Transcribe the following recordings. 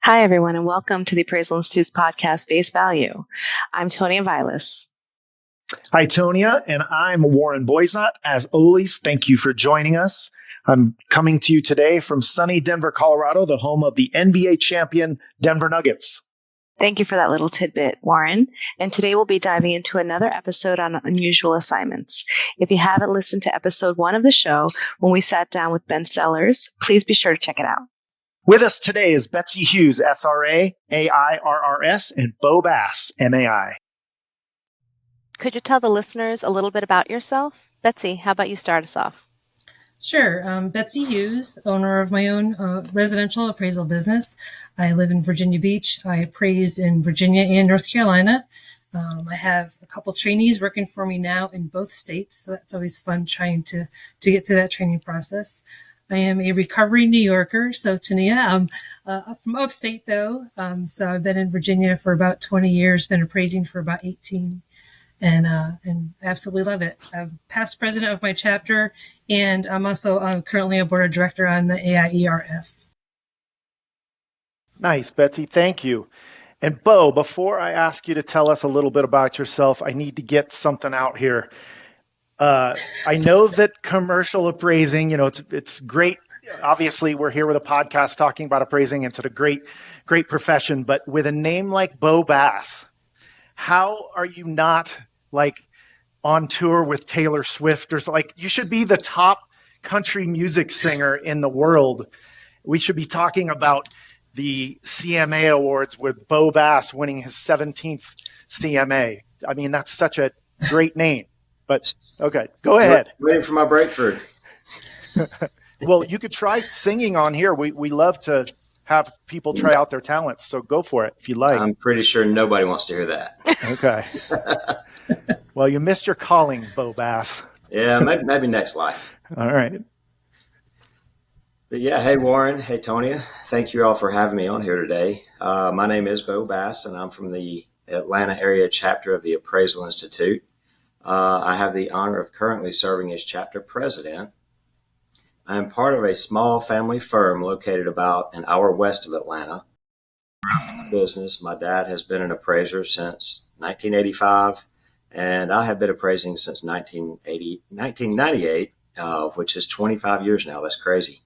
Hi, everyone, and welcome to the Appraisal Institute's podcast, Base Value. I'm Tonia Vailas. Hi, Tonia, and I'm Warren Boizot. As always, thank you for joining us. I'm coming to you today from sunny Denver, Colorado, the home of the NBA champion Denver Nuggets. Thank you for that little tidbit, Warren. And today we'll be diving into another episode on unusual assignments. If you haven't listened to episode 1 of the show, when we sat down with Ben Sellers, please be sure to check it out. With us today is Betsy Hughes, SRA, AI-RRS, and Bo Bass, MAI. Could you tell the listeners a little bit about yourself? Betsy, how about you start us off? Sure. Betsy Hughes, owner of my own residential appraisal business. I live in Virginia Beach. I appraise in Virginia and North Carolina. I have a couple trainees working for me now in both states, so that's always fun trying to get through that training process. I am a recovering New Yorker, so Tonia, I'm from upstate though. So I've been in Virginia for about 20 years, been appraising for about 18. And absolutely love it. I'm past president of my chapter, and I'm also currently a board of director on the AI-GRS. Nice, Betsy. Thank you. And Bo, before I ask you to tell us a little bit about yourself, I need to get something out here. I know that commercial appraising, it's great. Obviously, we're here with a podcast talking about appraising. It's a great profession. But with a name like Bo Bass, how are you not on tour with Taylor Swift? You should be the top country music singer in the world. We should be talking about the CMA awards with Bo Bass winning his 17th CMA. I mean, that's such a great name. But okay, go ahead. Waiting for my breakthrough. Well, you could try singing on here. We love to have people try out their talents. So go for it if you like. I'm pretty sure nobody wants to hear that. Okay. Well, you missed your calling, Bo Bass. Yeah, maybe next life. All right. But yeah, hey, Warren. Hey, Tonia. Thank you all for having me on here today. My name is Bo Bass, and I'm from the Atlanta area chapter of the Appraisal Institute. I have the honor of currently serving as chapter president. I am part of a small family firm located about an hour west of Atlanta. In the business, my dad has been an appraiser since 1985, and I have been appraising since 1998, which is 25 years now. That's crazy.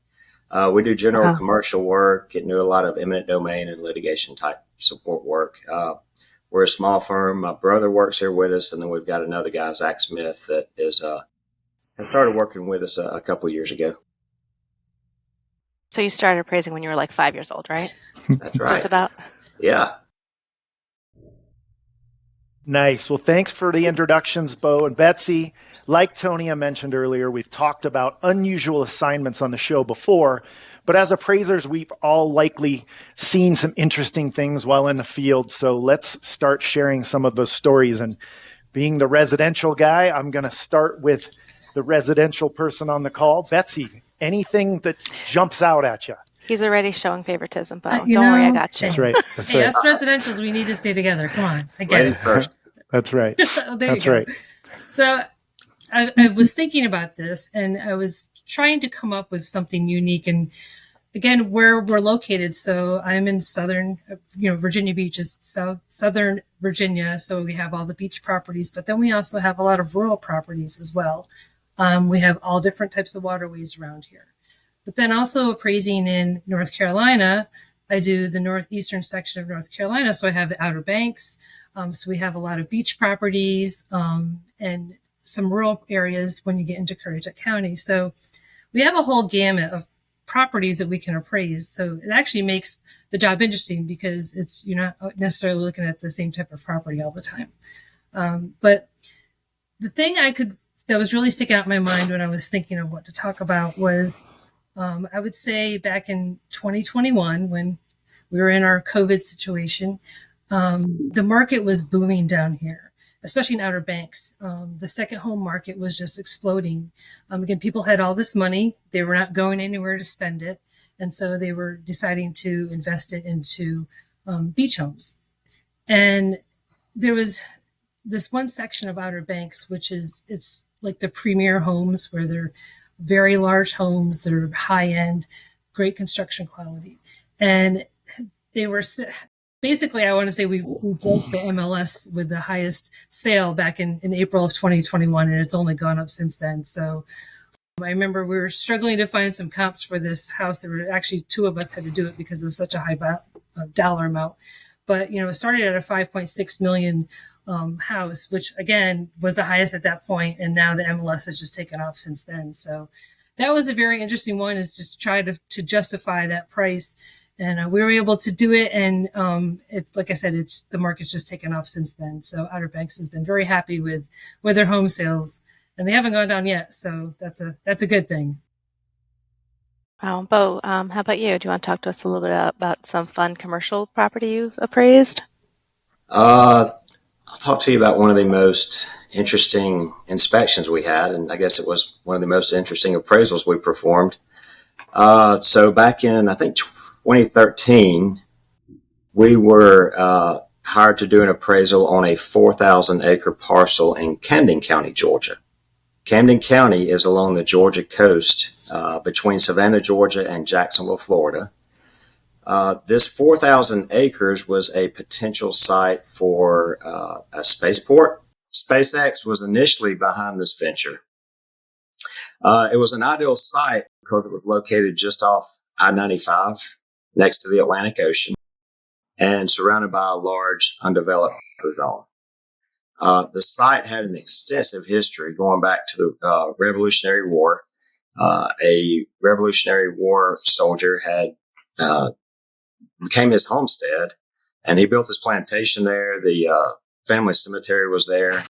We do general commercial work and do a lot of eminent domain and litigation type support work. We're a small firm. My brother works here with us, and then we've got another guy, Zach Smith, that has started working with us a couple of years ago. So you started appraising when you were 5 years old, right? That's right. Just about? Yeah. Nice. Well, thanks for the introductions, Bo and Betsy. Like Tonia mentioned earlier, we've talked about unusual assignments on the show before, but as appraisers, we've all likely seen some interesting things while in the field. So let's start sharing some of those stories. And being the residential guy, I'm going to start with the residential person on the call. Betsy, anything that jumps out at you? He's already showing favoritism, Bo. Don't worry, I got you. That's right. Hey, us residentials, we need to stay together. Come on. I get it. First. That's right. That's right. So I was thinking about this, and I was trying to come up with something unique. And again, where we're located. So I'm in southern, Virginia Beach is southern Virginia. So we have all the beach properties, but then we also have a lot of rural properties as well. We have all different types of waterways around here. But then also appraising in North Carolina, I do the northeastern section of North Carolina. So I have the Outer Banks. So we have a lot of beach properties and some rural areas when you get into Currituck County. So we have a whole gamut of properties that we can appraise. So it actually makes the job interesting because you're not necessarily looking at the same type of property all the time. But the thing that was really sticking out in my mind when I was thinking of what to talk about was I would say back in 2021, when we were in our COVID situation, the market was booming down here, especially in Outer Banks. The second home market was just exploding. Again, people had all this money. They were not going anywhere to spend it. And so they were deciding to invest it into beach homes. And there was this one section of Outer Banks, it's like the premier homes where they're very large homes. They're high end, great construction quality. And they were basically, I want to say we broke the MLS with the highest sale back in April of 2021, and it's only gone up since then. So I remember we were struggling to find some comps for this house. There were actually two of us had to do it because it was such a high dollar amount. But, it started at a 5.6 million house, which again was the highest at that point. And now the MLS has just taken off since then. So that was a very interesting one, is just try to justify that price. And we were able to do it. And it's like I said, the market's just taken off since then. So Outer Banks has been very happy with their home sales, and they haven't gone down yet. So that's a good thing. Wow. Bo, how about you? Do you want to talk to us a little bit about some fun commercial property you've appraised? I'll talk to you about one of the most interesting inspections we had, and I guess it was one of the most interesting appraisals we performed. So back in, I think, 2013, we were hired to do an appraisal on a 4,000-acre parcel in Camden County, Georgia. Camden County is along the Georgia coast between Savannah, Georgia, and Jacksonville, Florida. This 4,000 acres was a potential site for a spaceport. SpaceX was initially behind this venture. It was an ideal site because it was located just off I-95 next to the Atlantic Ocean and surrounded by a large undeveloped zone. The site had an extensive history going back to the Revolutionary War. A Revolutionary War soldier had became his homestead, and he built his plantation there. The family cemetery was there,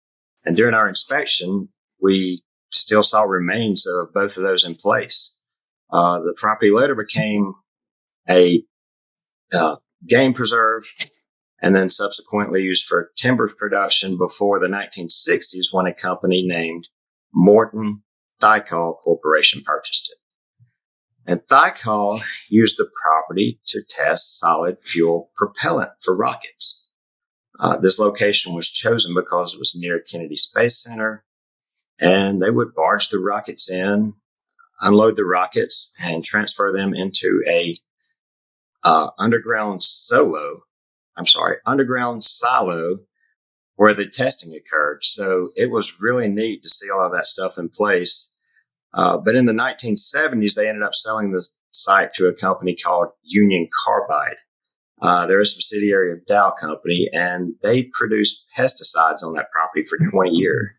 and during our inspection, we still saw remains of both of those in place. The property later became a game preserve, and then subsequently used for timber production before the 1960s, when a company named Morton Thiokol Corporation purchased it. And Thiokol used the property to test solid fuel propellant for rockets. This location was chosen because it was near Kennedy Space Center, and they would barge the rockets in, unload the rockets, and transfer them into a underground silo where the testing occurred. So it was really neat to see all of that stuff in place. But in the 1970s, they ended up selling the site to a company called Union Carbide. They're a subsidiary of Dow Company, and they produced pesticides on that property for 20 years.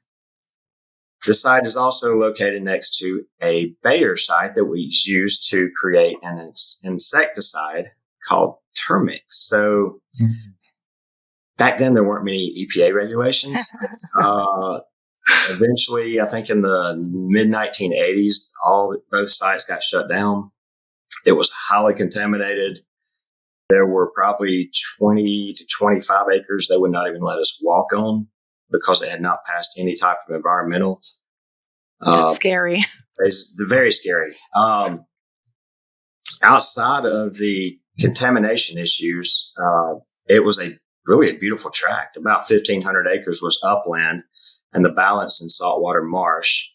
The site is also located next to a Bayer site that we used to create an insecticide called Termix. So back then, there weren't many EPA regulations. Eventually, I think in the mid-1980s, both sites got shut down. It was highly contaminated. There were probably 20 to 25 acres they would not even let us walk on because it had not passed any type of environmental. That's scary. It's very scary. Outside of the contamination issues, it was really a beautiful tract. About 1,500 acres was upland, and the balance in saltwater marsh.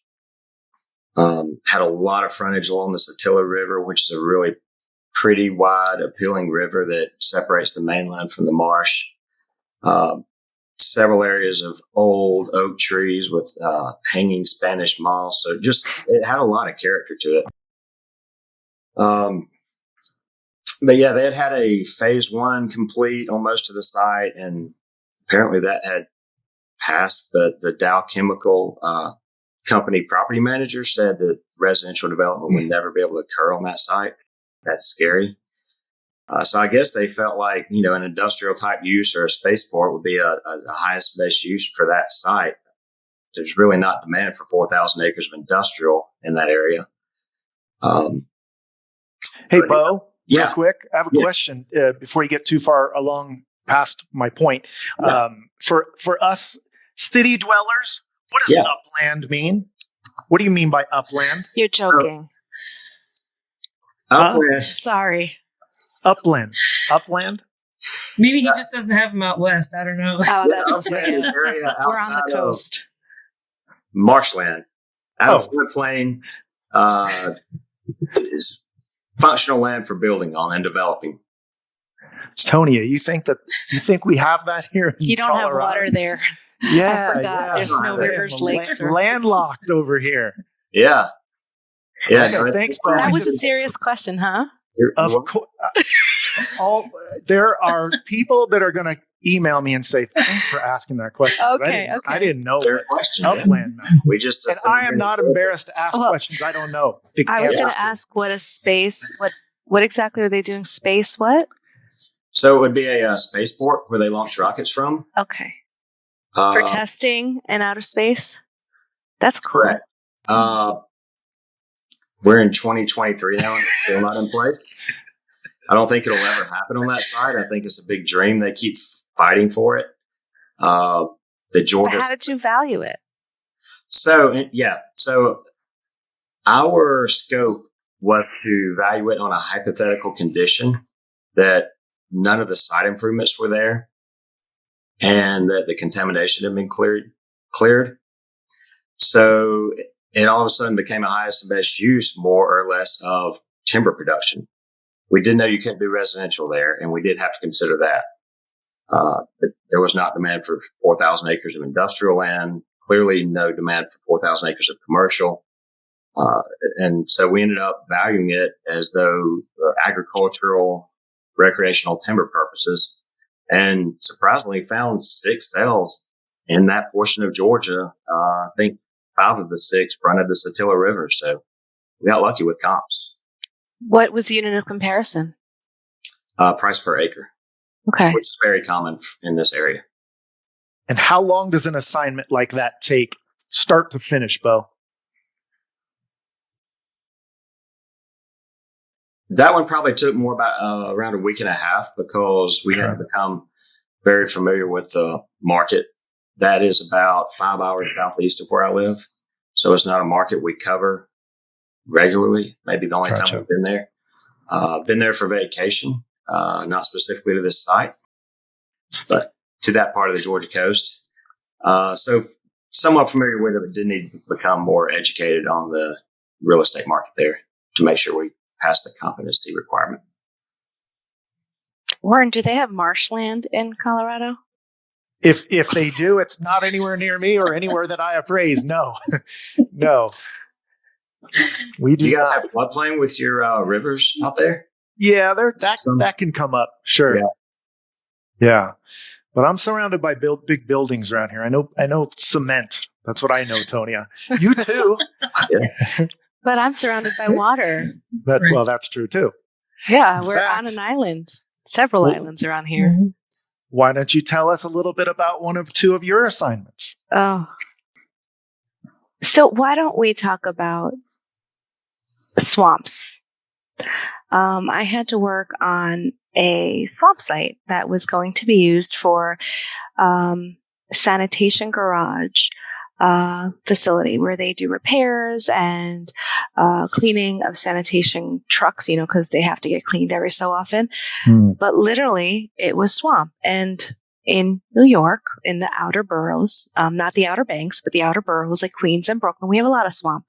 Had a lot of frontage along the Satilla River, which is a really pretty wide, appealing river that separates the mainland from the marsh. Several areas of old oak trees with hanging Spanish moss. So it had a lot of character to it. But yeah, they had a phase 1 complete on most of the site, and apparently that had passed, but the Dow Chemical company property manager said that residential development would never be able to occur on that site. That's scary. So I guess they felt like, an industrial type use or a spaceport would be a highest best use for that site. There's really not demand for 4,000 acres of industrial in that area. Hey, Bo, yeah. real quick, I have a question before you get too far along past my point. For us city dwellers, what does upland mean? What do you mean by upland? You're joking. Upland. Sorry. Upland. Upland? Maybe he just doesn't have them out west. I don't know. Oh, that's Upland area we're on the coast. Marshland. Out of floodplain is functional land for building on and developing. Tonia, you think we have that here in You don't Colorado? have water there. Yeah, I forgot. yeah. There's no rivers, lakes, or landlocked over here. Yeah. Yeah. Okay, thanks, Bo. That was a serious question, huh? Of course. There are people that are going to email me and say, thanks for asking that question. Okay, I didn't know Fair what question. upland meant. We just And I am not embarrassed to ask questions I don't know. I was going to ask what exactly are they doing? Space what? So it would be a spaceport where they launch rockets from. Okay. For testing in outer space? That's cool. Correct. We're in 2023 now and it's still not in place. I don't think it'll ever happen on that side. I think it's a big dream. They keep fighting for it. The Georgia. How did you value it? So our scope was to value it on a hypothetical condition that none of the site improvements were there and that the contamination had been cleared. So it all of a sudden became a highest and best use, more or less, of timber production. We did know you couldn't do residential there, and we did have to consider that. But there was not demand for 4,000 acres of industrial land, clearly no demand for 4,000 acres of commercial. And so we ended up valuing it as though agricultural, recreational timber purposes, and surprisingly found 6 sales in that portion of Georgia. I think 5 of the 6 fronted the Satilla River. So we got lucky with comps. What was the unit of comparison? Price per acre. Okay. Which is very common in this area. And how long does an assignment like that take, start to finish, Bo? That one probably took more about around a week and a half because we had become very familiar with the market. That is about 5 hours southeast of where I live. So it's not a market we cover regularly. Maybe the only time we've been there. Been there for vacation, not specifically to this site, but to that part of the Georgia coast. So somewhat familiar with it, but did need to become more educated on the real estate market there to make sure we pass the competency requirement. Warren, do they have marshland in Colorado? If they do, it's not anywhere near me or anywhere that I appraise. No, no. We do. You guys have floodplain with your rivers out there? Yeah, that can come up. Sure. Yeah. But I'm surrounded by big buildings around here. I know cement. That's what I know, Tonia. You too. Yeah. But I'm surrounded by water. Well, that's true too. Yeah, we're on an island. Several islands around here. Mm-hmm. Why don't you tell us a little bit about 1 of 2 of your assignments? Oh. So why don't we talk about swamps? I had to work on a swamp site that was going to be used for sanitation garage facility where they do repairs and cleaning of sanitation trucks, because they have to get cleaned every so often. But literally, it was swamp. And in New York, in the outer boroughs, not the Outer Banks, but the outer boroughs like Queens and Brooklyn, we have a lot of swamp.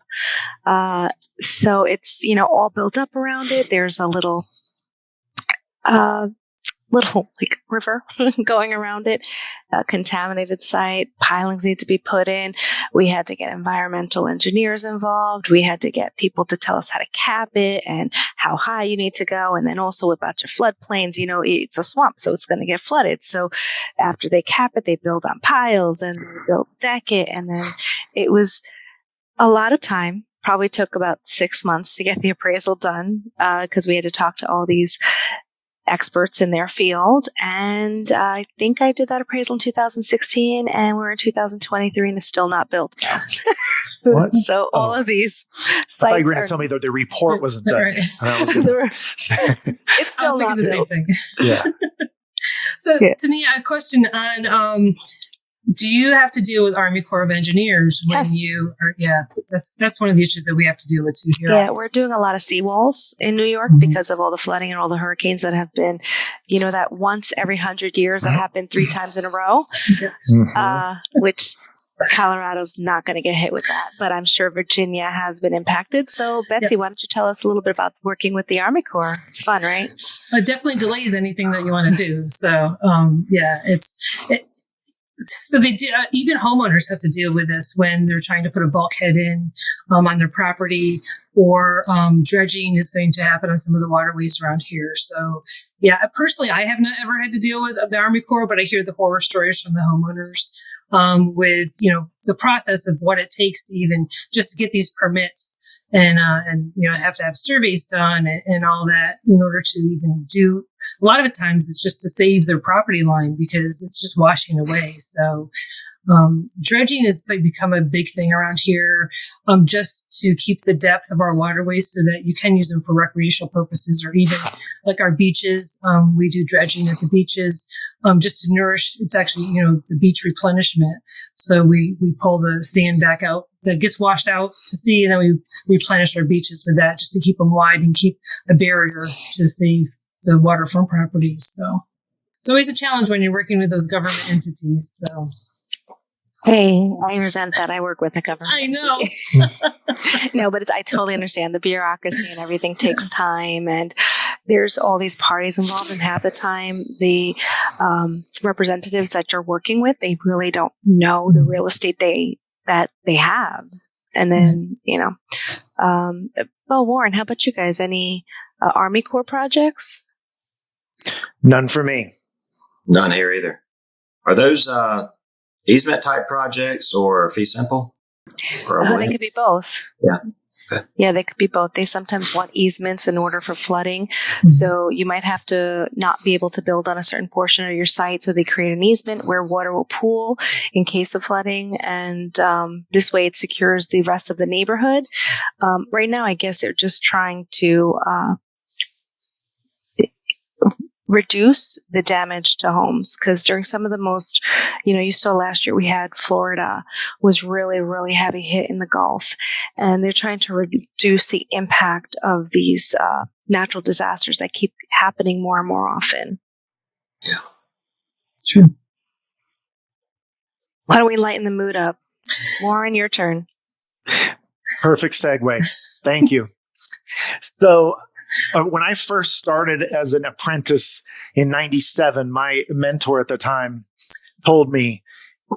So it's, all built up around it. There's a little like river going around it, a contaminated site, pilings need to be put in. We had to get environmental engineers involved. We had to get people to tell us how to cap it and how high you need to go. And then also about your floodplains, it's a swamp, so it's going to get flooded. So after they cap it, they build on piles and they'll deck it. And then it was a lot of time. Probably took about 6 months to get the appraisal done because we had to talk to all these experts in their field. And I think I did that appraisal in 2016 and we're in 2023 and it's still not built. So all of these sites. I thought you were going to tell me that the report wasn't done. Right. It's still not the built. same thing. Yeah. So, Tonia, a question on do you have to deal with Army Corps of Engineers when you are? Yeah, that's one of the issues that we have to deal with too here. Yeah, we're doing a lot of seawalls in New York because of all the flooding and all the hurricanes that have been, that once every 100 years that happened 3 times in a row, which Colorado's not going to get hit with that, but I'm sure Virginia has been impacted. So, Betsy, why don't you tell us a little bit about working with the Army Corps? It's fun, right? It definitely delays anything that you want to do. So, so they do, even homeowners have to deal with this when they're trying to put a bulkhead in on their property, or dredging is going to happen on some of the waterways around here. So, yeah, personally, I have not ever had to deal with the Army Corps, but I hear the horror stories from the homeowners with, the process of what it takes to even just get these permits and have to have surveys done and all that in order to even do. A lot of the times it's just to save their property line because it's just washing away. So dredging has become a big thing around here, just to keep the depth of our waterways so that you can use them for recreational purposes, or even like our beaches. We do dredging at the beaches, just to nourish. It's actually, the beach replenishment. So we pull the sand back out that gets washed out to sea, and then we replenish our beaches with that just to keep them wide and keep a barrier to save the waterfront properties. So it's always a challenge when you're working with those government entities. So. Hey, I resent that. I work with a government. I know. No, but I totally understand. The bureaucracy and everything takes time, and there's all these parties involved, and half the time the representatives that you're working with, they really don't know the real estate that they have. And then, well, Warren, how about you guys? Any Army Corps projects? None for me. None here either. Are those easement type projects or fee simple? They could be both. Yeah. Okay. Yeah, they could be both. They sometimes want easements in order for flooding. Mm-hmm. So you might have to not be able to build on a certain portion of your site. So they create an easement where water will pool in case of flooding. And this way it secures the rest of the neighborhood. Right now, I guess they're just trying to reduce the damage to homes, because during some of the most, you saw last year we had Florida was really, really heavy hit in the Gulf, and they're trying to reduce the impact of these natural disasters that keep happening more and more often. Yeah, true. Why don't we lighten the mood up? Warren, your turn. Perfect segue. Thank you. So, when I first started as an apprentice in '97, my mentor at the time told me,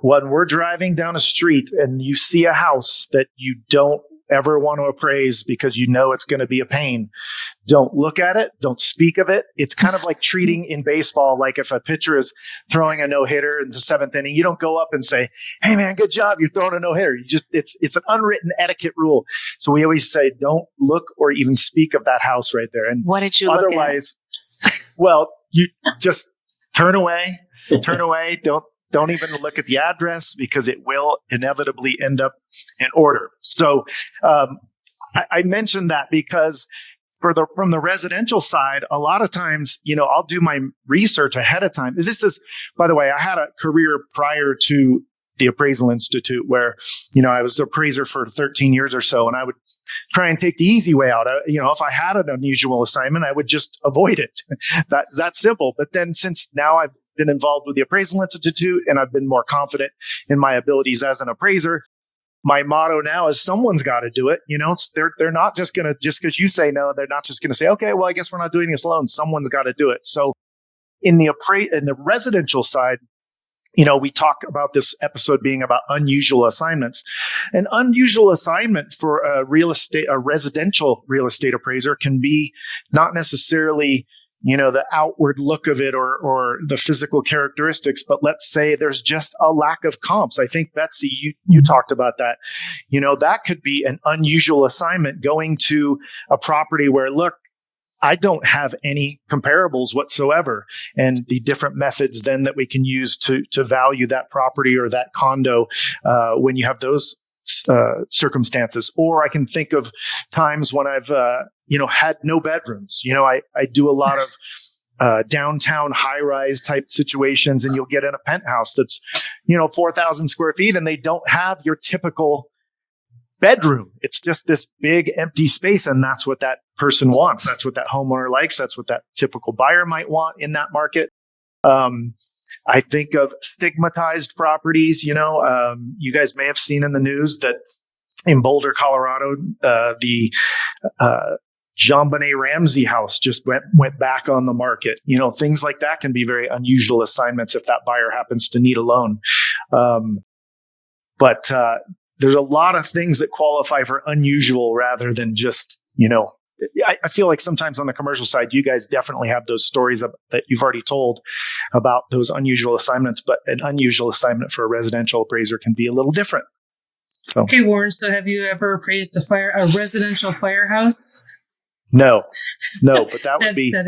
when we're driving down a street and you see a house that you don't ever want to appraise because it's going to be a pain, don't look at it. Don't speak of it. It's kind of like treating in baseball, like if a pitcher is throwing a no-hitter in the seventh inning, you don't go up and say, "Hey man, good job. You're throwing a no-hitter." It's an unwritten etiquette rule. So we always say, don't look or even speak of that house right there. And what did you otherwise, well, you just turn away. Don't even look at the address, because it will inevitably end up in order. So I mentioned that because from the residential side, a lot of times, I'll do my research ahead of time. This is, by the way, I had a career prior to the Appraisal Institute where, I was the appraiser for 13 years or so, and I would try and take the easy way out. If I had an unusual assignment, I would just avoid it. That's simple. But then since now I've been involved with the Appraisal Institute and I've been more confident in my abilities as an appraiser, my motto now is someone's got to do it. They're not just going to, just because you say no, they're not just going to say, okay, well, I guess we're not doing this alone. Someone's got to do it. So in the residential side, we talk about this episode being about unusual assignments. An unusual assignment for a residential real estate appraiser can be not necessarily, the outward look of it or the physical characteristics, but let's say there's just a lack of comps. I think, Betsy, you talked about that. That could be an unusual assignment, going to a property where, look, I don't have any comparables whatsoever, and the different methods then that we can use to value that property or that condo when you have those circumstances. Or I can think of times when I've had no bedrooms. I do a lot of downtown high-rise type situations, and you'll get in a penthouse that's 4,000 square feet, and they don't have your typical bedroom. It's just this big empty space, and that's what that person wants. That's what that homeowner likes. That's what that typical buyer might want in that market. I think of stigmatized properties. You guys may have seen in the news that in Boulder, Colorado, the JonBenet Ramsey house just went back on the market. Things like that can be very unusual assignments if that buyer happens to need a loan. But there's a lot of things that qualify for unusual rather than just, I feel like sometimes on the commercial side, you guys definitely have those stories that you've already told about those unusual assignments, but an unusual assignment for a residential appraiser can be a little different. So. Okay, Warren, so have you ever appraised a residential firehouse? No, but that would be... That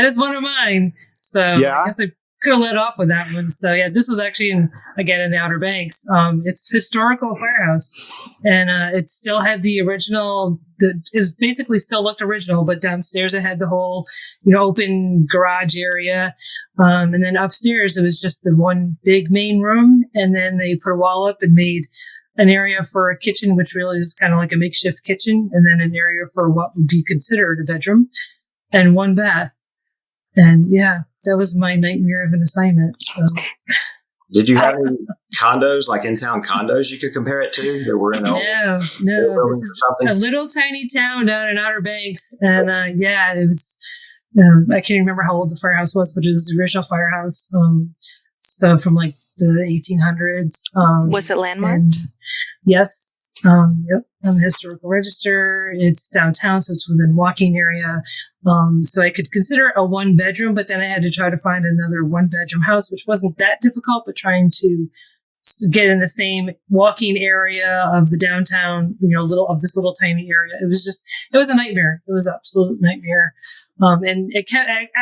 is one of mine. So yeah. I guess I could have let off with that one. So yeah, this was actually in the Outer Banks. It's historical firehouse, and it still had the original. It was basically still looked original, but downstairs it had the whole, open garage area, and then upstairs it was just the one big main room, and then they put a wall up and made an area for a kitchen, which really is kind of like a makeshift kitchen, and then an area for what would be considered a bedroom, and one bath. And yeah, that was my nightmare of an assignment. So. Did you have any condos, like in-town condos you could compare it to that were in No. This is a little tiny town down in Outer Banks. And it was, I can't remember how old the firehouse was, but it was the original firehouse. So from like the 1800s. Was it landmarked? Yes. Yep. On the historical register. It's downtown, so it's within walking area. So I could consider it a one bedroom, but then I had to try to find another one bedroom house, which wasn't that difficult, but trying to get in the same walking area of the downtown, this little tiny area. It was a nightmare. It was an absolute nightmare. And it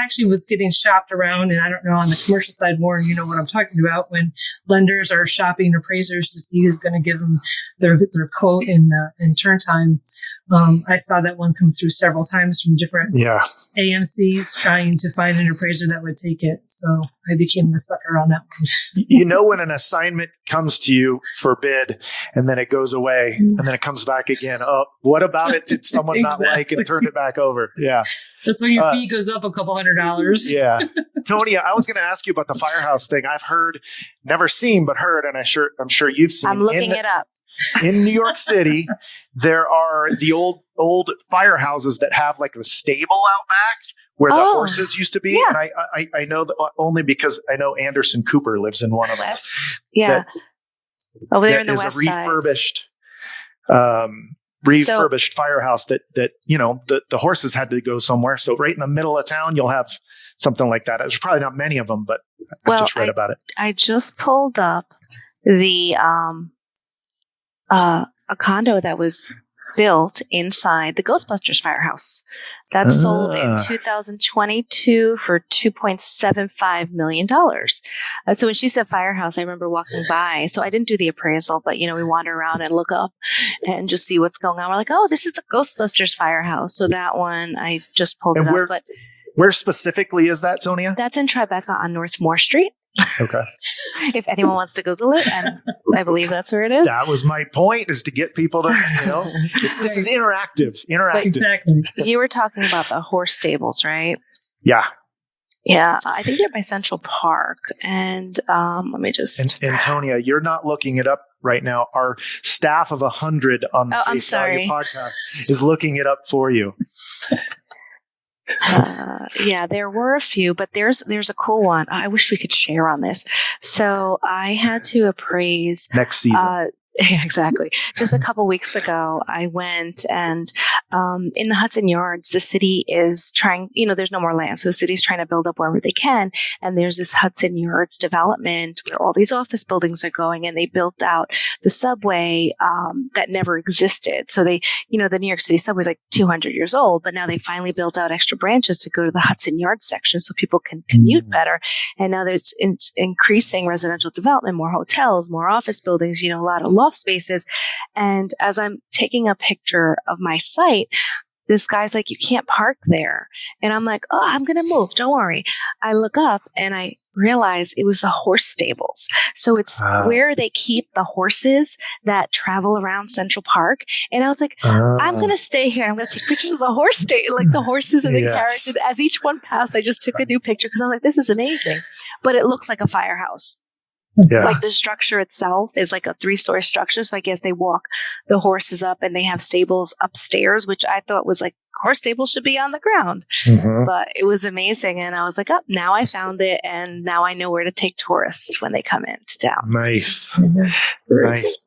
actually was getting shopped around. And I don't know, on the commercial side, Warren, you know what I'm talking about, when lenders are shopping appraisers to see who's going to give them their quote in turn time. I saw that one come through several times from different AMCs trying to find an appraiser that would take it. So I became the sucker on that one. When an assignment comes to you for bid and then it goes away and then it comes back again. Oh, what about it? Did someone not like and turn it back over? Yeah. That's when your fee goes up a couple $100. Yeah. Tonia, I was going to ask you about the firehouse thing. I've heard, never seen, but heard, and I'm sure you've seen. I'm looking it up. In New York City, there are the old firehouses that have like the stable out back where the horses used to be. Yeah. And I know that only because I know Anderson Cooper lives in one of them. Yeah. Over there in the west west side. Refurbished firehouse that the horses had to go somewhere. So right in the middle of town, you'll have something like that. There's probably not many of them, but I just read about it. I just pulled up the a condo that was built inside the Ghostbusters firehouse. That sold in 2022 for $2.75 million. So when she said firehouse, I remember walking by. So I didn't do the appraisal, but we wander around and look up and just see what's going on. We're like, oh, this is the Ghostbusters firehouse. So that one, I just pulled it up. But where specifically is that, Tonia? That's in Tribeca on North Moore Street. Okay. If anyone wants to Google it, and I believe that's where it is. That was my point, is to get people to, this is interactive. But exactly. You were talking about the horse stables, right? Yeah. Yeah. I think they're by Central Park. And let me just. And Tonia, you're not looking it up right now. Our staff of 100 on the Face Value podcast is looking it up for you. There were a few, but there's a cool one. I wish we could share on this. So I had to appraise next season. Exactly. Just a couple weeks ago, I went and in the Hudson Yards, the city is trying, there's no more land. So the city's trying to build up wherever they can. And there's this Hudson Yards development where all these office buildings are going, and they built out the subway that never existed. So they, the New York City subway is like 200 years old, but now they finally built out extra branches to go to the Hudson Yards section so people can commute better. And now there's increasing residential development, more hotels, more office buildings, a lot of loft spaces. And as I'm taking a picture of my site, this guy's like, you can't park there. And I'm like, oh, I'm going to move. Don't worry. I look up and I realize it was the horse stables. So it's where they keep the horses that travel around Central Park. And I was like, I'm going to stay here. I'm going to take pictures of the horse like the horses and the carriages. As each one passed, I just took a new picture because I was like, this is amazing. But it looks like a firehouse. Yeah. Like the structure itself is like a 3-story structure. So I guess they walk the horses up and they have stables upstairs, which I thought was like horse stables should be on the ground. But it was amazing. And I was like, oh, now I found it. And now I know where to take tourists when they come into town. Nice. Nice.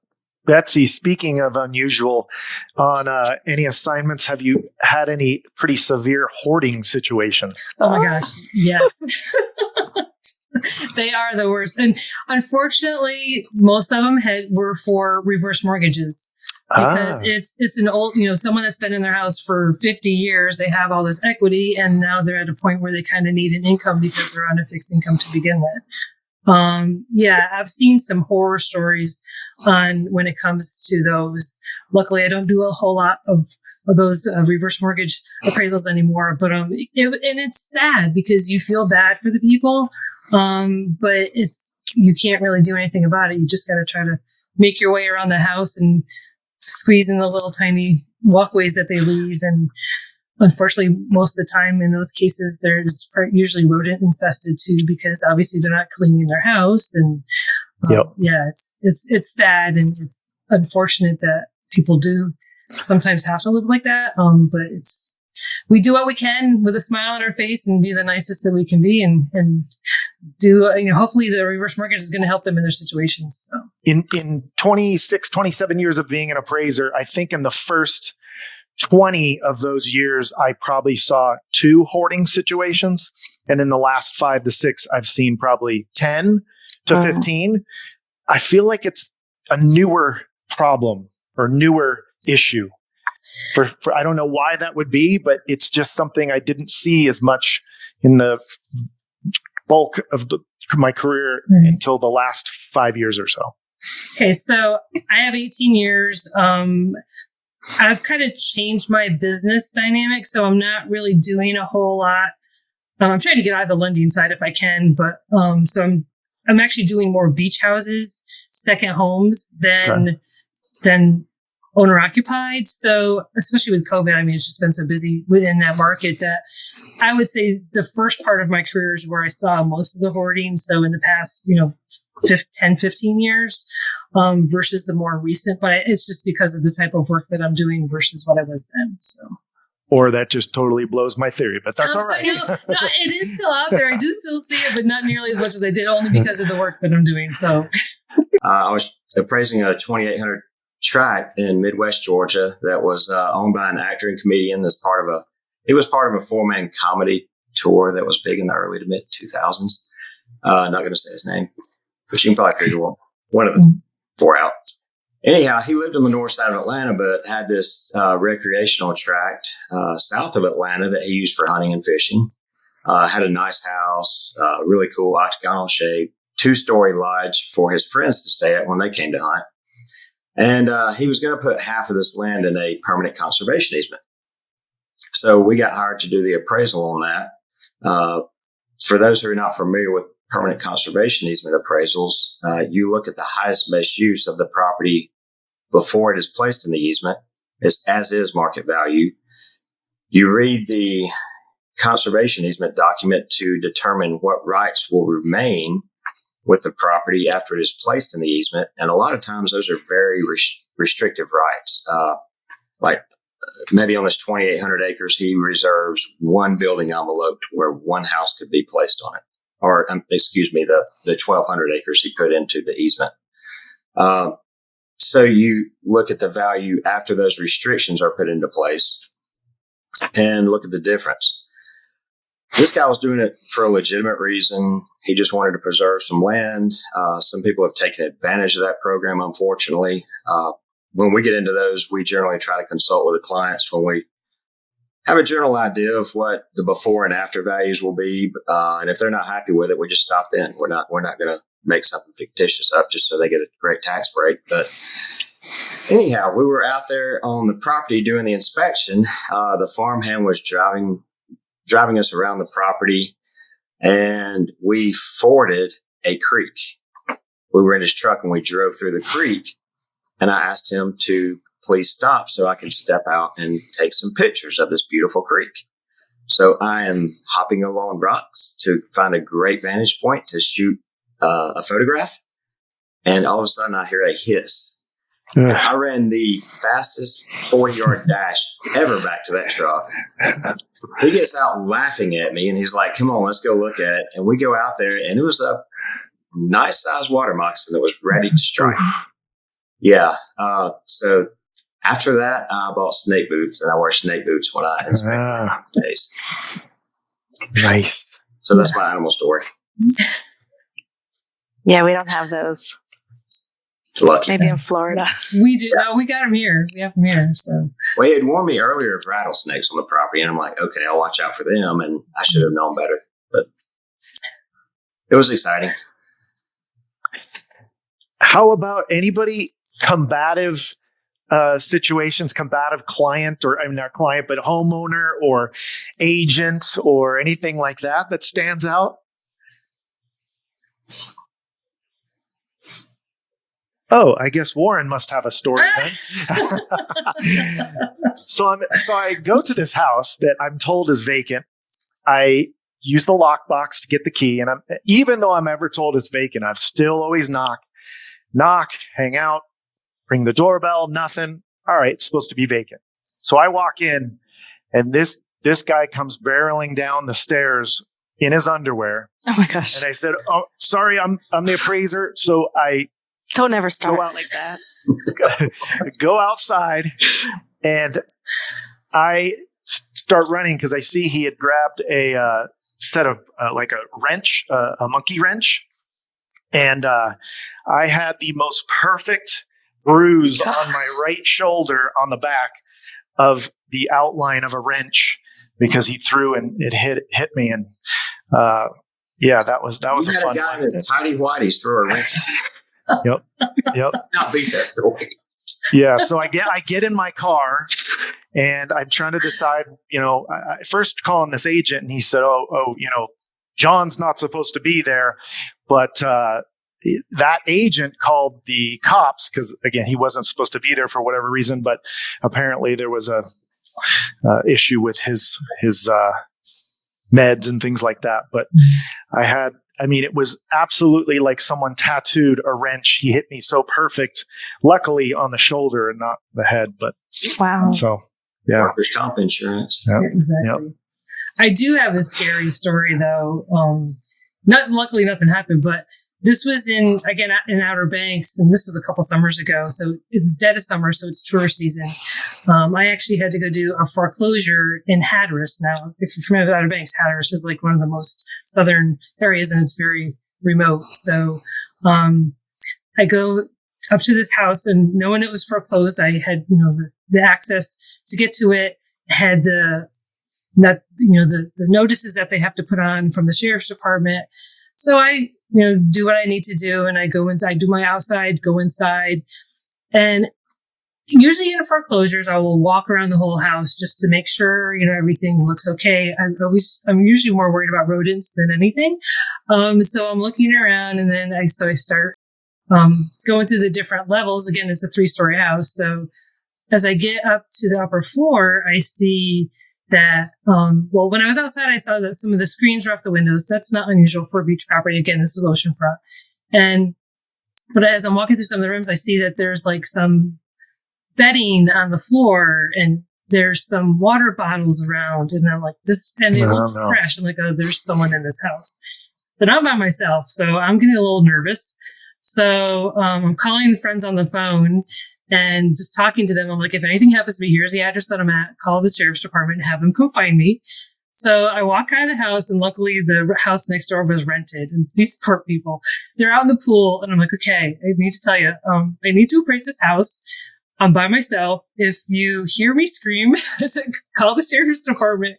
Betsy, speaking of unusual, on any assignments, have you had any pretty severe hoarding situations? Oh my gosh. Yes. They are the worst. And unfortunately, most of them were for reverse mortgages because it's an old, someone that's been in their house for 50 years. They have all this equity and now they're at a point where they kind of need an income because they're on a fixed income to begin with. I've seen some horror stories on when it comes to those. Luckily, I don't do a whole lot of those reverse mortgage appraisals anymore. But and it's sad because you feel bad for the people, but you can't really do anything about it. You just got to try to make your way around the house and squeeze in the little tiny walkways that they leave. And unfortunately, most of the time in those cases, it's usually rodent infested too, because obviously they're not cleaning their house. And it's sad and it's unfortunate that people do sometimes have to live like that. But we do what we can with a smile on our face and be the nicest that we can be, and do, hopefully the reverse mortgage is going to help them in their situations. So. In 26, 27 years of being an appraiser, I think in the first 20 of those years, I probably saw 2 hoarding situations. And in the last 5 to 6, I've seen probably 10 to 15. I feel like it's a newer problem or newer issue. For I don't know why that would be, but it's just something I didn't see as much in the bulk of my career until the last 5 years or so. Okay, so I have 18 years. I've kind of changed my business dynamic, so I'm not really doing a whole lot. I'm trying to get out of the lending side if I can, but so I'm actually doing more beach houses, second homes than owner occupied. So especially with COVID, I mean, it's just been so busy within that market that I would say the first part of my career is where I saw most of the hoarding. So in the past, 10, 15 years versus the more recent, but it's just because of the type of work that I'm doing versus what I was then. So. Or that just totally blows my theory, but that's all right. No, it is still out there. I do still see it, but not nearly as much as I did, only because of the work that I'm doing. So, I was appraising a 2,800 tract in Midwest Georgia that was owned by an actor and comedian. It was part of a 4-man comedy tour that was big in the early to mid 2000s. Not going to say his name, but you can probably figure one of the 4 out. Anyhow, he lived on the north side of Atlanta, but had this recreational tract south of Atlanta that he used for hunting and fishing. Had a nice house, really cool octagonal shape, 2-story lodge for his friends to stay at when they came to hunt. And he was going to put half of this land in a permanent conservation easement. So we got hired to do the appraisal on that. For those who are not familiar with permanent conservation easement appraisals, you look at the highest and best use of the property before it is placed in the easement, as is market value. You read the conservation easement document to determine what rights will remain with the property after it is placed in the easement. And a lot of times those are very restrictive rights. Like maybe on this 2,800 acres, he reserves 1 building envelope where 1 house could be placed on it. Or, the 1,200 acres he put into the easement. So you look at the value after those restrictions are put into place and look at the difference. This guy was doing it for a legitimate reason. He just wanted to preserve some land. Some people have taken advantage of that program, unfortunately. When we get into those, we generally try to consult with the clients when we have a general idea of what the before and after values will be. And if they're not happy with it, we just stop then. We're not going to make something fictitious up just so they get a great tax break. But Anyhow, we were out there on the property doing the inspection. The farmhand was driving us around the property, and we forded a creek. We were in his truck and we drove through the creek, and I asked him to please stop so I could step out and take some pictures of this beautiful creek. So I am hopping along rocks to find a great vantage point to shoot a photograph. And all of a sudden I hear a hiss. I ran the fastest 40-yard dash ever back to that truck. He gets out laughing at me, and he's like, come on, let's go look at it. And we go out there, and it was a nice sized water moccasin that was ready to strike. Yeah. So after that, I bought snake boots, and I wear snake boots when I inspect days. Nice. So that's my animal story. Yeah, we don't have those. Lucky. Maybe in Florida. We do. No, we got them here. We have them here. So. Well, he had warned me earlier of rattlesnakes on the property, and I'm like, okay, I'll watch out for them. And I should have known better, but it was exciting. How about anybody combative situations, combative client, or not client, but homeowner or agent or anything like that stands out? Oh, I guess Warren must have a story then. So I go to this house that I'm told is vacant. I use the lockbox to get the key, and even though I'm ever told it's vacant, I've still always knock, hang out, ring the doorbell, nothing. All right, it's supposed to be vacant. So I walk in, and this guy comes barreling down the stairs in his underwear. Oh my gosh! And I said, "Oh, sorry, I'm the appraiser." So I don't ever start out like that. Go outside, and I start running because I see he had grabbed a set of like a wrench, a monkey wrench. And I had the most perfect bruise on my right shoulder on the back of the outline of a wrench because he threw and it hit me. And yeah, that was you a fun guy one. in his tidy whities threw a wrench. Yep. Not beat that story. Yeah. So I get in my car, and I'm trying to decide. I first calling this agent, and he said, "Oh, John's not supposed to be there," but that agent called the cops because, again, he wasn't supposed to be there for whatever reason. But apparently, there was a issue with his meds and things like that. But it was absolutely like someone tattooed a wrench. He hit me so perfect, luckily on the shoulder and not the head. But wow. So yeah, workers' comp insurance. Yep. Exactly. Yep. I do have a scary story though. Luckily nothing happened, but this was in Outer Banks, and this was a couple summers ago. So it's dead of summer, so it's tourist season. I actually had to go do a foreclosure in Hatteras. Now, if you're familiar with Outer Banks, Hatteras is like one of the most southern areas, and it's very remote. So I go up to this house, and knowing it was foreclosed, I had the access to get to it. Had the notices that they have to put on from the sheriff's department. So I, do what I need to do, and I go inside, do my outside, go inside. And usually in foreclosures, I will walk around the whole house just to make sure, everything looks okay. I'm usually more worried about rodents than anything. So I'm looking around, and then I start going through the different levels. Again, it's a 3-story house. So as I get up to the upper floor, I see that, when I was outside, I saw that some of the screens were off the windows. That's not unusual for a beach property. Again, this is oceanfront. But as I'm walking through some of the rooms, I see that there's like some bedding on the floor, and there's some water bottles around. And I'm like, and it looks fresh. I'm like, oh, there's someone in this house. But I'm by myself, so I'm getting a little nervous. So I'm calling friends on the phone and just talking to them. I'm like, if anything happens to me, here's the address that I'm at. Call the sheriff's department and have them come find me. So I walk out of the house, and luckily the house next door was rented. And these poor people, they're out in the pool. And I'm like, okay, I need to tell you, I need to appraise this house. I'm by myself. If you hear me scream, call the sheriff's department.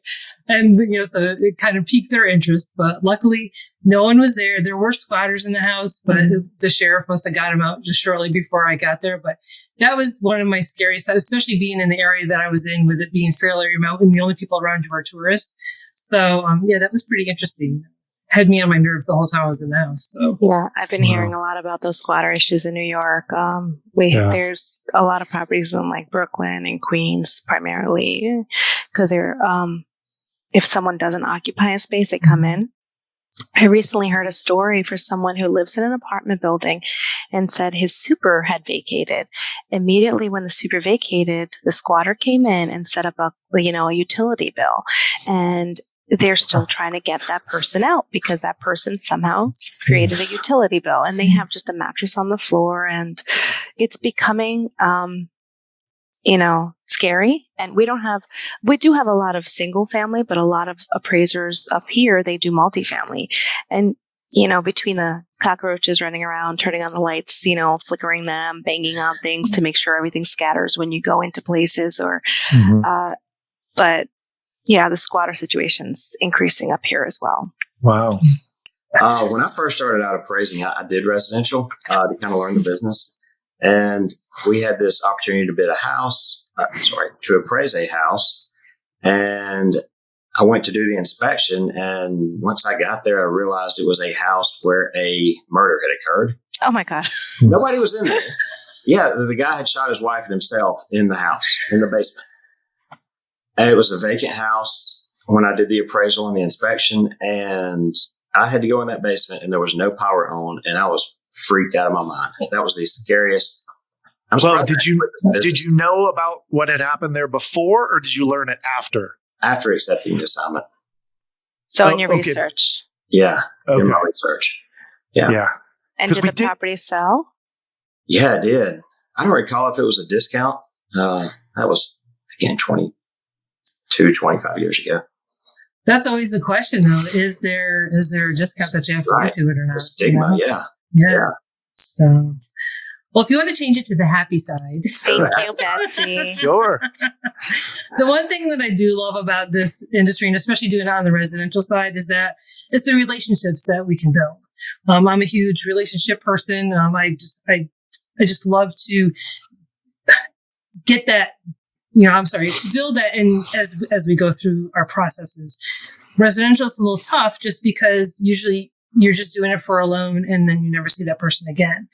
And, so it kind of piqued their interest. But luckily, no one was there. There were squatters in the house, but the sheriff must have got him out just shortly before I got there. But that was one of my scariest, especially being in the area that I was in, with it being fairly remote and the only people around you were tourists. So, that was pretty interesting. Had me on my nerves the whole time I was in the house. So yeah, I've been hearing a lot about those squatter issues in New York. There's a lot of properties in like Brooklyn and Queens primarily, because they're if someone doesn't occupy a space, they come in. I recently heard a story for someone who lives in an apartment building and said his super had vacated. Immediately when the super vacated, the squatter came in and set up a utility bill, and they're still trying to get that person out because that person somehow created a utility bill, and they have just a mattress on the floor, and it's becoming, scary. And we do have a lot of single family, but a lot of appraisers up here, they do multifamily. And, between the cockroaches running around, turning on the lights, flickering them, banging on things to make sure everything scatters when you go into places but yeah, the squatter situation's increasing up here as well. Wow. When I first started out appraising, I did residential to kind of learn the business. And we had this opportunity to bid to appraise a house. And I went to do the inspection. And once I got there, I realized it was a house where a murder had occurred. Oh, my God. Nobody was in there. Yeah, the guy had shot his wife and himself in the house, in the basement. It was a vacant house when I did the appraisal and the inspection, and I had to go in that basement, and there was no power on, and I was freaked out of my mind. That was the scariest. Did you know about what had happened there before, or did you learn it after? After accepting the assignment. So in your research? Yeah, in my research. Yeah. And did the property sell? Yeah, it did. I don't recall if it was a discount. That was, again, 25 years ago. That's always the question, though. Is there a discount that you have to give to it or not? The stigma, yeah. So, well, if you want to change it to the happy side. Thank you, Betsy. Sure. The one thing that I do love about this industry, and especially doing it on the residential side, is that it's the relationships that we can build. I'm a huge relationship person. I just love to get that. To build that in as we go through our processes. Residential is a little tough just because usually you're just doing it for a loan and then you never see that person again.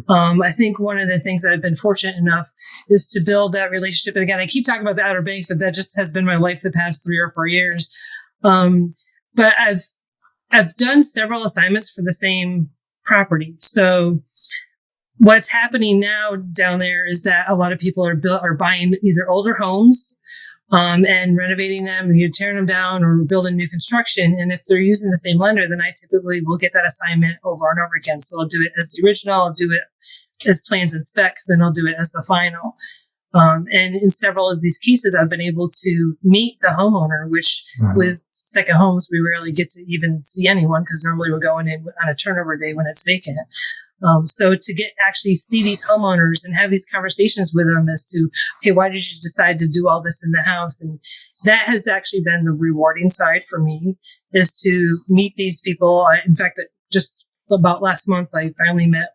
I think one of the things that I've been fortunate enough is to build that relationship. And again, I keep talking about the Outer Banks, but that just has been my life the past 3 or 4 years. But I've done several assignments for the same property. So what's happening now down there is that a lot of people are buying either older homes and renovating them, either tearing them down or building new construction. And if they're using the same lender, then I typically will get that assignment over and over again. So I'll do it as the original, I'll do it as plans and specs, then I'll do it as the final. And in several of these cases, I've been able to meet the homeowner, which with second homes, we rarely get to even see anyone because normally we're going in on a turnover day when it's vacant. So to actually see these homeowners and have these conversations with them as to, okay, why did you decide to do all this in the house? And that has actually been the rewarding side for me, is to meet these people. In fact, just about last month, I finally met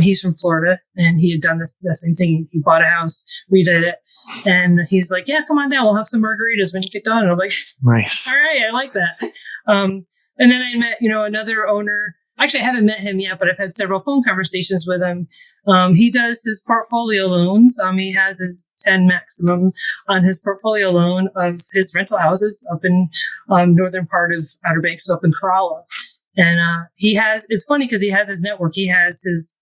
he's from Florida, and he had done the same thing. He bought a house, redid it, and he's like, yeah, come on down. We'll have some margaritas when you get done. And I'm like, nice. All right, I like that. And then I met, another owner. Actually, I haven't met him yet, but I've had several phone conversations with him. He does his portfolio loans. He has his 10 maximum on his portfolio loan of his rental houses up in northern part of Outer Banks, so up in Corolla. And it's funny because he has his network. He has his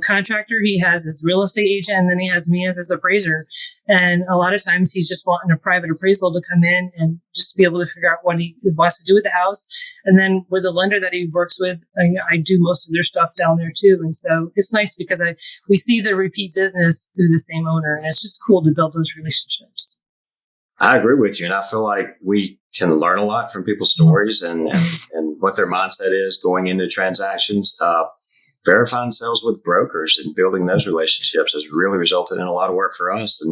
contractor, he has his real estate agent, and then he has me as his appraiser. And a lot of times he's just wanting a private appraisal to come in and just be able to figure out what he wants to do with the house. And then with the lender that he works with, I do most of their stuff down there too. And so it's nice because we see the repeat business through the same owner, and it's just cool to build those relationships. I agree with you. And I feel like we can learn a lot from people's stories and what their mindset is going into transactions. verifying sales with brokers and building those relationships has really resulted in a lot of work for us.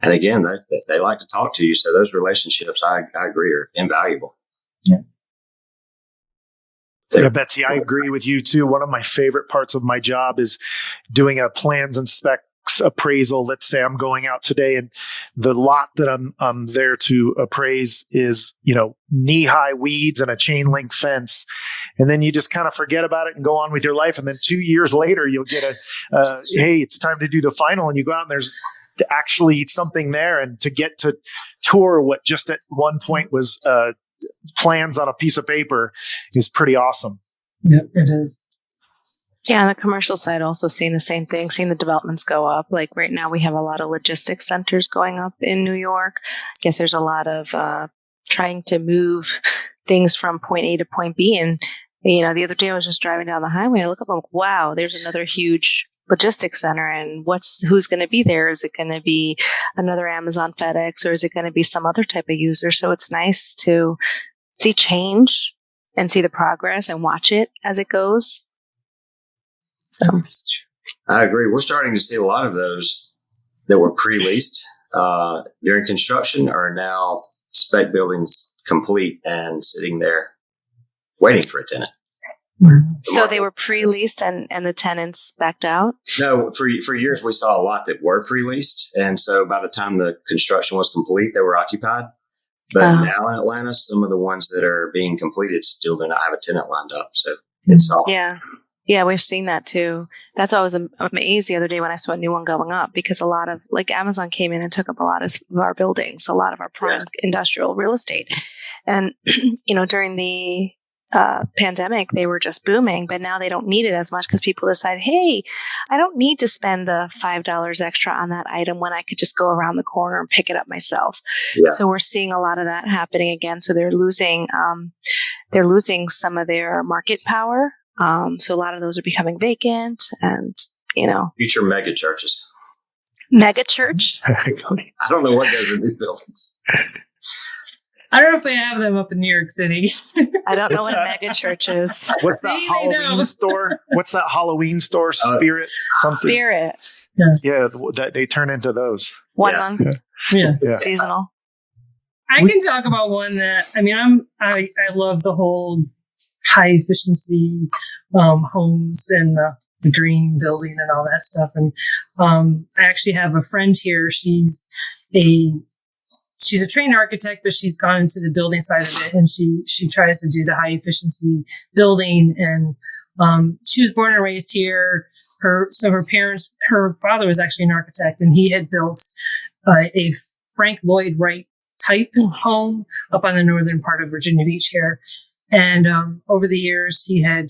And again, they like to talk to you. So those relationships, I agree, are invaluable. Yeah. Yeah, Betsy, I agree with you too. One of my favorite parts of my job is doing a plans and specs appraisal. Let's say I'm going out today and the lot that I'm there to appraise is, knee-high weeds and a chain link fence. And then you just kind of forget about it and go on with your life. And then 2 years later, you'll get hey, it's time to do the final. And you go out and there's actually something there. And to get to tour what just at one point was plans on a piece of paper is pretty awesome. Yep, it is. Yeah, on the commercial side, also seeing the same thing, seeing the developments go up. Like right now, we have a lot of logistics centers going up in New York. I guess there's a lot of trying to move things from point A to point B. And, the other day I was just driving down the highway. I look up, I'm like, wow, there's another huge logistics center. And who's going to be there? Is it going to be another Amazon, FedEx, or is it going to be some other type of user? So it's nice to see change and see the progress and watch it as it goes. So. I agree. We're starting to see a lot of those that were pre-leased during construction are now spec buildings complete and sitting there waiting for a tenant. So they were pre-leased and the tenants backed out? No, for years we saw a lot that were pre-leased. And so by the time the construction was complete, they were occupied. But now in Atlanta, some of the ones that are being completed still do not have a tenant lined up. So it's all. Yeah, we've seen that too. That's why I was amazed the other day when I saw a new one going up, because a lot of, Amazon came in and took up a lot of our buildings, a lot of our prime industrial real estate. And, during the pandemic, they were just booming, but now they don't need it as much because people decide, hey, I don't need to spend the $5 extra on that item when I could just go around the corner and pick it up myself. Yeah. So we're seeing a lot of that happening again. So they're losing some of their market power. So a lot of those are becoming vacant and, future mega churches. Mega church? I don't know what goes in these buildings. I don't know if they have them up in New York City. I don't know what a mega church is. What's that Halloween store? What's that Halloween store? Spirit something. Spirit. Yeah, they turn into those. One month. Yeah. Seasonal. I can talk about one that, I love the whole high efficiency homes and the green building and all that stuff. And I actually have a friend here. She's a trained architect, but she's gone into the building side of it, and she tries to do the high efficiency building. And she was born and raised here. Her father was actually an architect, and he had built a Frank Lloyd Wright type home up on the northern part of Virginia Beach here. And over the years, he had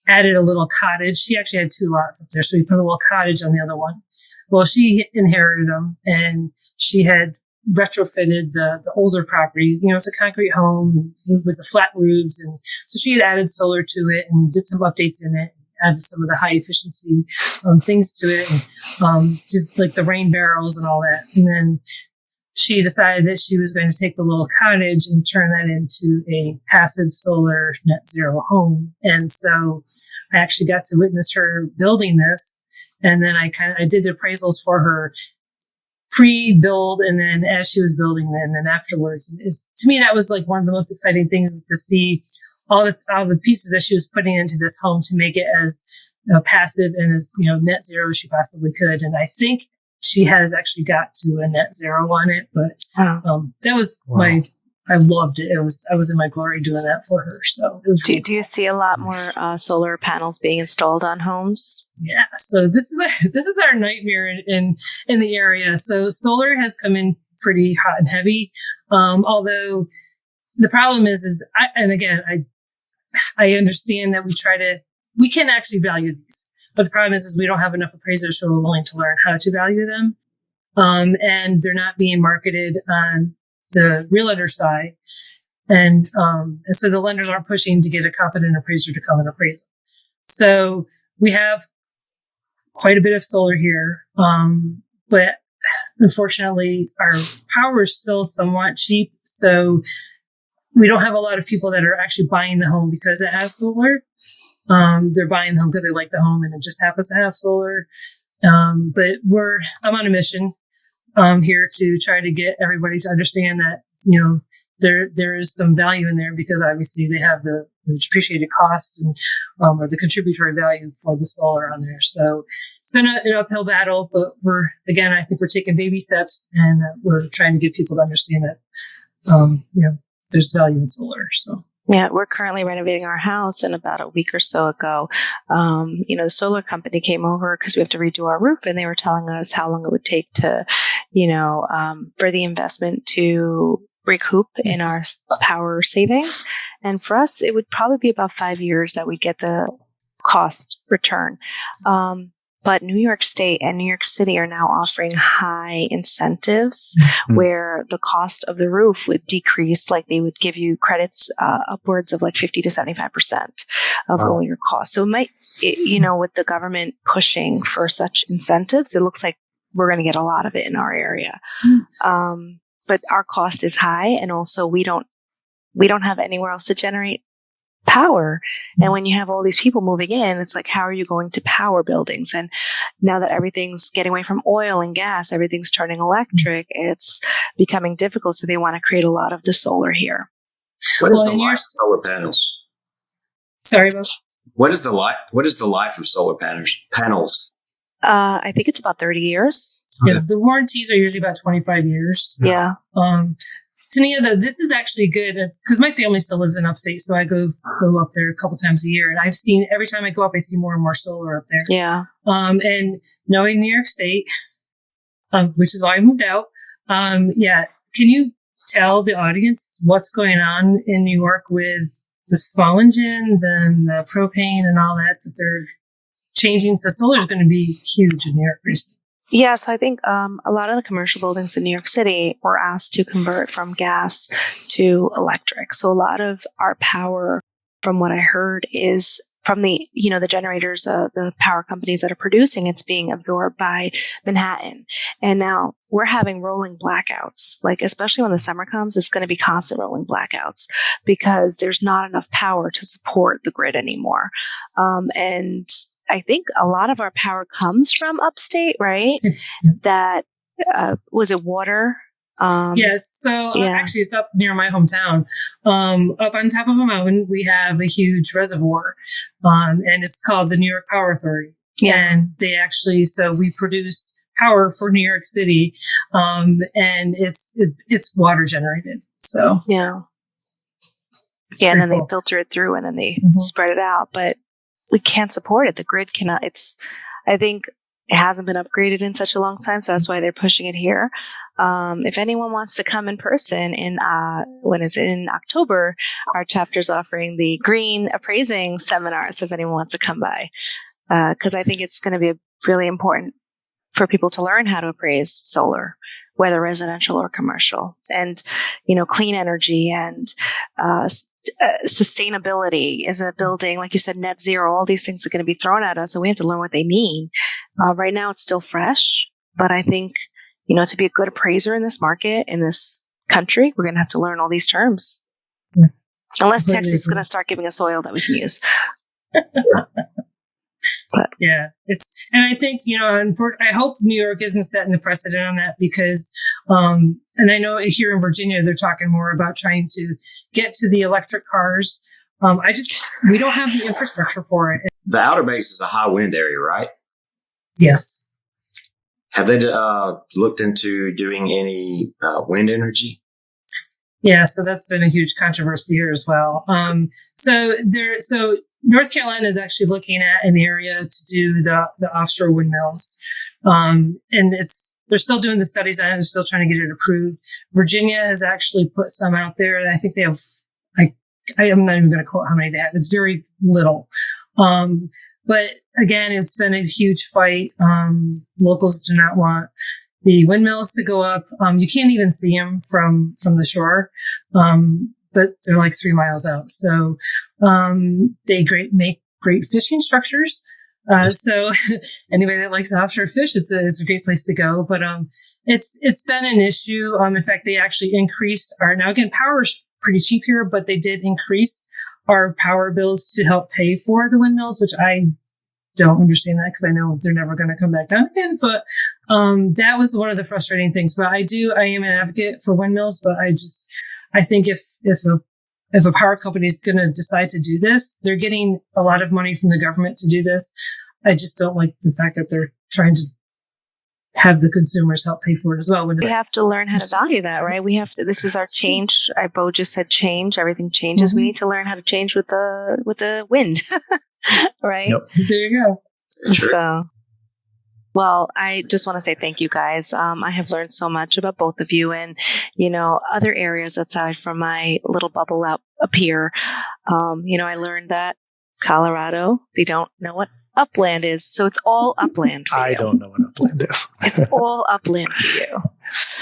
added a little cottage. She actually had 2 lots up there, so he put a little cottage on the other one. Well, she inherited them, and she had retrofitted the older property. It's a concrete home with the flat roofs, and so she had added solar to it and did some updates in it, added some of the high efficiency things to it, and did like the rain barrels and all that. And then she decided that she was going to take the little cottage and turn that into a passive solar net zero home. And so I actually got to witness her building this. And then I did appraisals for her pre-build, and then as she was building it, and then afterwards. And to me, that was like one of the most exciting things, is to see all the pieces that she was putting into this home to make it as passive and as net zero as she possibly could. And I think she has actually got to a net zero on it, but that was I loved it. I was in my glory doing that for her. So it was do you see a lot more solar panels being installed on homes? Yeah. So this is our nightmare in the area. So solar has come in pretty hot and heavy. Although the problem is I understand that we can actually value these, but the problem is we don't have enough appraisers who are willing to learn how to value them. And they're not being marketed on the realtor side. And so the lenders aren't pushing to get a competent appraiser to come and appraise them. So we have quite a bit of solar here. But unfortunately, our power is still somewhat cheap. So we don't have a lot of people that are actually buying the home because it has solar. They're buying the home because they like the home and it just happens to have solar. But I'm on a mission here to try to get everybody to understand that, there is some value in there, because obviously they have the depreciated cost and or the contributory value for the solar on there. So it's been an uphill battle, but I think we're taking baby steps, and we're trying to get people to understand that there's value in solar. So. Yeah, we're currently renovating our house, and about a week or so ago, the solar company came over because we have to redo our roof, and they were telling us how long it would take to, for the investment to recoup in our power saving. And for us, it would probably be about 5 years that we get the cost return. But New York State and New York City are now offering high incentives where the cost of the roof would decrease. Like they would give you credits upwards of like 50 to 75% of all your costs. So it might, with the government pushing for such incentives, it looks like we're going to get a lot of it in our area. But our cost is high, and also we don't have anywhere else to generate power. And when you have all these people moving in, it's like, how are you going to power buildings? And now that everything's getting away from oil and gas, everything's turning electric, it's becoming difficult. So they want to create a lot of the solar here. What is the life of solar panels? Sorry, Bob. What is the life of solar panels? I think it's about 30 years. Yeah, the warranties are usually about 25 years. Yeah. Tonia, though, this is actually good because my family still lives in upstate, so I go up there a couple times a year, and I've seen every time I go up, I see more and more solar up there. Yeah. And knowing New York State, which is why I moved out. Can you tell the audience what's going on in New York with the small engines and the propane and all that they're changing? So solar is going to be huge in New York recently. Yeah, so I think a lot of the commercial buildings in New York City were asked to convert from gas to electric. So a lot of our power, from what I heard, is from the generators, the power companies that are producing, it's being absorbed by Manhattan. And now we're having rolling blackouts. Like, especially when the summer comes, it's going to be constant rolling blackouts because there's not enough power to support the grid anymore. And I think a lot of our power comes from upstate, right? That was it water? Yes. So actually, it's up near my hometown. Up on top of a mountain, we have a huge reservoir, and it's called the New York Power Authority. Yeah. And so we produce power for New York City, and it's water generated. So yeah, and then they filter it through, and then they spread it out, but we can't support it. The grid cannot. I think it hasn't been upgraded in such a long time, so that's why they're pushing it here. If anyone wants to come in person when it's in October, our chapter's offering the green appraising seminar. So if anyone wants to come by, because I think it's going to be really important for people to learn how to appraise solar, whether residential or commercial, and clean energy and sustainability is a building, like you said, net zero. All these things are going to be thrown at us, and we have to learn what they mean. Right now, it's still fresh, but I think to be a good appraiser in this market, in this country, we're going to have to learn all these terms. Yeah. Unless Texas is going to start giving us oil that we can use. But. Yeah, and I think, I hope New York isn't setting the precedent on that because, and I know here in Virginia, they're talking more about trying to get to the electric cars. We don't have the infrastructure for it. The Outer Banks is a high wind area, right? Yes. Have they looked into doing any wind energy? Yeah, so that's been a huge controversy here as well. So North Carolina is actually looking at an area to do the offshore windmills. And they're still doing the studies on it. They're still trying to get it approved. Virginia has actually put some out there. I think they have, I'm not even going to quote how many they have. It's very little. But again, it's been a huge fight. Locals do not want the windmills to go up. You can't even see them from the shore. But they're like 3 miles out. So, they make great fishing structures. So anybody that likes offshore fish, it's a great place to go. But, it's been an issue. In fact, they actually increased now again, power is pretty cheap here, but they did increase our power bills to help pay for the windmills, which I don't understand that because I know they're never going to come back down again. But that was one of the frustrating things. But I am an advocate for windmills, but I think if a power company is going to decide to do this, they're getting a lot of money from the government to do this. I just don't like the fact that they're trying to have the consumers help pay for it as well. We have to learn how to value that, right? This is our change. Bo just said change. Everything changes. We need to learn how to change with the wind, right? Yep. There you go. Sure. So, well, I just want to say thank you guys. I have learned so much about both of you and, other areas outside from my little bubble up here. I learned that Colorado, they don't know what upland is. So it's all upland for you. I don't know what upland is. It's all upland for you.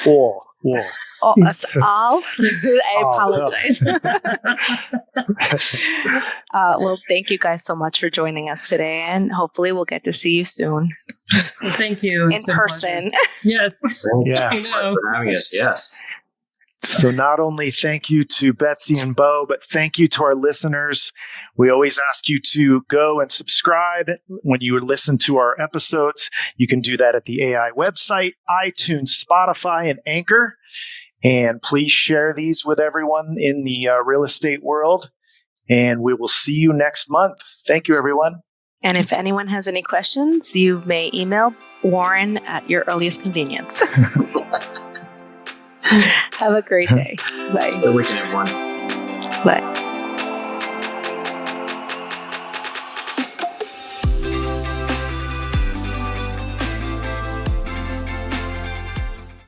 All. Us all. I apologize. Well, thank you guys so much for joining us today, and hopefully we'll get to see you soon. So thank you. In person. Yes. Yes. I know. For having us. Yes. So not only thank you to Betsy and Bo, but thank you to our listeners. We always ask you to go and subscribe when you listen to our episodes. You can do that at the AI website, iTunes, Spotify, and Anchor. And please share these with everyone in the real estate world. And we will see you next month. Thank you, everyone. And if anyone has any questions, you may email Warren at your earliest convenience. Have a great day. Bye. Good weekend, everyone. Bye.